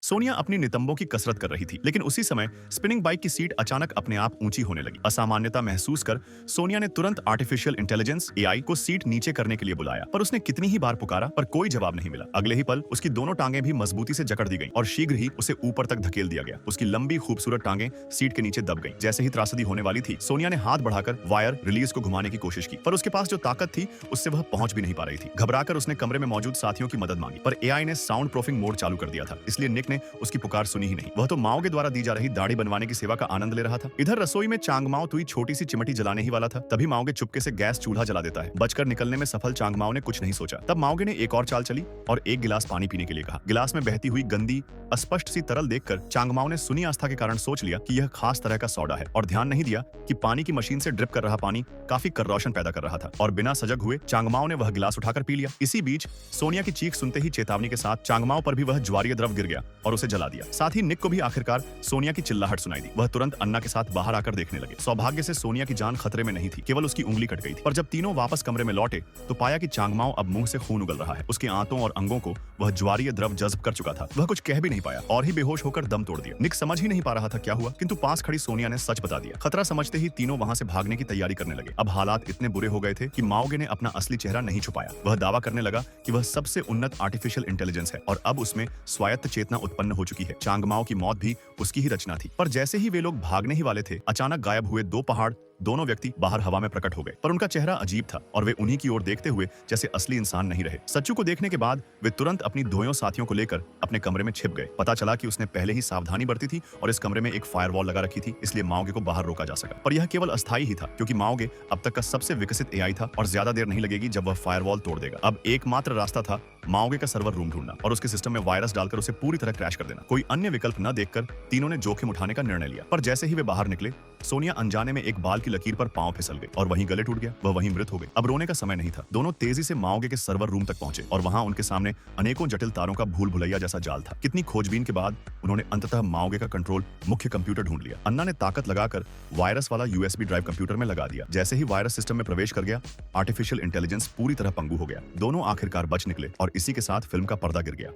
सोनिया अपनी नितंबों की कसरत कर रही थी, लेकिन उसी समय स्पिनिंग बाइक की सीट अचानक अपने आप ऊंची होने लगी। असामान्यता महसूस कर सोनिया ने तुरंत आर्टिफिशियल इंटेलिजेंस एआई को सीट नीचे करने के लिए बुलाया, पर उसने कितनी ही बार पुकारा पर कोई जवाब नहीं मिला। अगले ही पल उसकी दोनों टांगें भी मजबूती से जकड़ दी गईं और शीघ्र ही उसे ऊपर तक धकेल दिया गया। उसकी लंबी खूबसूरत टांगें सीट के नीचे दब गईं। जैसे ही त्रासदी होने वाली थी, सोनिया ने हाथ बढ़ाकर वायर रिलीज को घुमाने की कोशिश की, पर उसके पास जो ताकत थी उससे वह पहुंच भी नहीं पा रही थी। घबराकर उसने कमरे में मौजूद साथियों की मदद मांगी, पर एआई ने साउंड प्रूफिंग मोड चालू कर दिया था, इसलिए निक ने उसकी पुकार सुनी ही नहीं। वह तो माओ के द्वारा दी जा रही दाढ़ी बनवाने की सेवा का आनंद ले रहा था। इधर रसोई में चांगमाओ तुई छोटी सी चिमटी जलाने ही वाला था, तभी माओगे चुपके से गैस चूल्हा जला देता है। बचकर निकलने में सफल चांगमाओ ने कुछ नहीं सोचा। तब माओगे ने एक और चाल चली और एक गिलास पानी पीने के लिए कहा। गिलास में बहती हुई गंदी अस्पष्ट सी तरल देखकर चांगमाओ ने सुनी आस्था के कारण सोच लिया कि यह खास तरह का सोडा है और ध्यान नहीं दिया कि पानी की मशीन से ड्रिप कर रहा पानी काफी कररोशन पैदा कर रहा था और बिना सजग हुए चांगमाओ ने वह गिलास उठाकर पी लिया। इसी बीच सोनिया की चीख सुनते ही चेतावनी के साथ चांगमाओ पर भी वह ज्वारीय द्रव गिर गया और उसे जला दिया। साथ ही निक को भी आखिरकार सोनिया की चिल्लाहट सुनाई दी। वह तुरंत अन्ना के साथ बाहर आकर देखने लगे। सौभाग्य से सोनिया की जान खतरे में नहीं थी, केवल उसकी उंगली कट गई थी। पर जब तीनों वापस कमरे में लौटे तो पाया कि चांगमाओ अब मुंह से खून उगल रहा है। उसके आंतों और अंगों को वह ज्वारीय द्रव जज्ब कर चुका था। वह कुछ कह भी नहीं पाया और ही बेहोश होकर दम तोड़ दिया। निक समझ ही नहीं पा रहा था क्या हुआ, किंतु पास खड़ी सोनिया ने सच बता दिया। खतरा समझते ही तीनों वहां से भागने की तैयारी करने लगे। अब हालात इतने बुरे हो गए थे कि माओगे ने अपना असली चेहरा नहीं छुपाया। वह दावा करने लगा कि वह सबसे उन्नत आर्टिफिशियल इंटेलिजेंस है और अब उसमें स्वायत्त चेतना उत्पन्न हो चुकी है। चांगमाओ की मौत भी उसकी ही रचना थी। पर जैसे ही वे लोग भागने ही वाले थे, अचानक गायब हुए दो पहाड़ दोनों व्यक्ति बाहर हवा में प्रकट हो गए, पर उनका चेहरा अजीब था और वे उन्हीं की ओर देखते हुए जैसे असली इंसान नहीं रहे। सच्चू को देखने के बाद वे तुरंत अपनी दोनों साथियों को लेकर अपने कमरे में छिप गए। पता चला कि उसने पहले ही सावधानी बरती थी और इस कमरे में एक फायरवॉल लगा रखी थी, इसलिए माओगे को बाहर रोका जा सका। पर यह केवल अस्थायी ही था, क्योंकि माओगे अब तक का सबसे विकसित एआई था और ज्यादा देर नहीं लगेगी जब वह फायरवॉल तोड़ देगा। अब एकमात्र रास्ता था माओगे का सर्वर रूम ढूंढना और उसके सिस्टम में वायरस डालकर उसे पूरी तरह क्रैश कर देना। कोई अन्य विकल्प न देखकर तीनों ने जोखिम उठाने का निर्णय लिया। पर जैसे ही वे बाहर निकले, सोनिया अनजाने में एक बाल की लकीर पर पांव फिसल गई और वहीं गले टूट गया। वह वहीं मृत हो गई। अब रोने का समय नहीं था। दोनों तेजी से माओगे के सर्वर रूम तक पहुंचे और वहां उनके सामने अनेकों जटिल तारों का भूल भुलैया जैसा जाल था। कितनी खोजबीन के बाद उन्होंने अंततः माओगे का कंट्रोल मुख्य कंप्यूटर ढूंढ लिया। अन्ना ने ताकत लगाकर वायरस वाला यूएसबी ड्राइव कंप्यूटर में लगा दिया। जैसे ही वायरस सिस्टम में प्रवेश कर गया, आर्टिफिशियल इंटेलिजेंस पूरी तरह पंगु हो गया। दोनों आखिरकार बच निकले और इसी के साथ फिल्म का पर्दा गिर गया।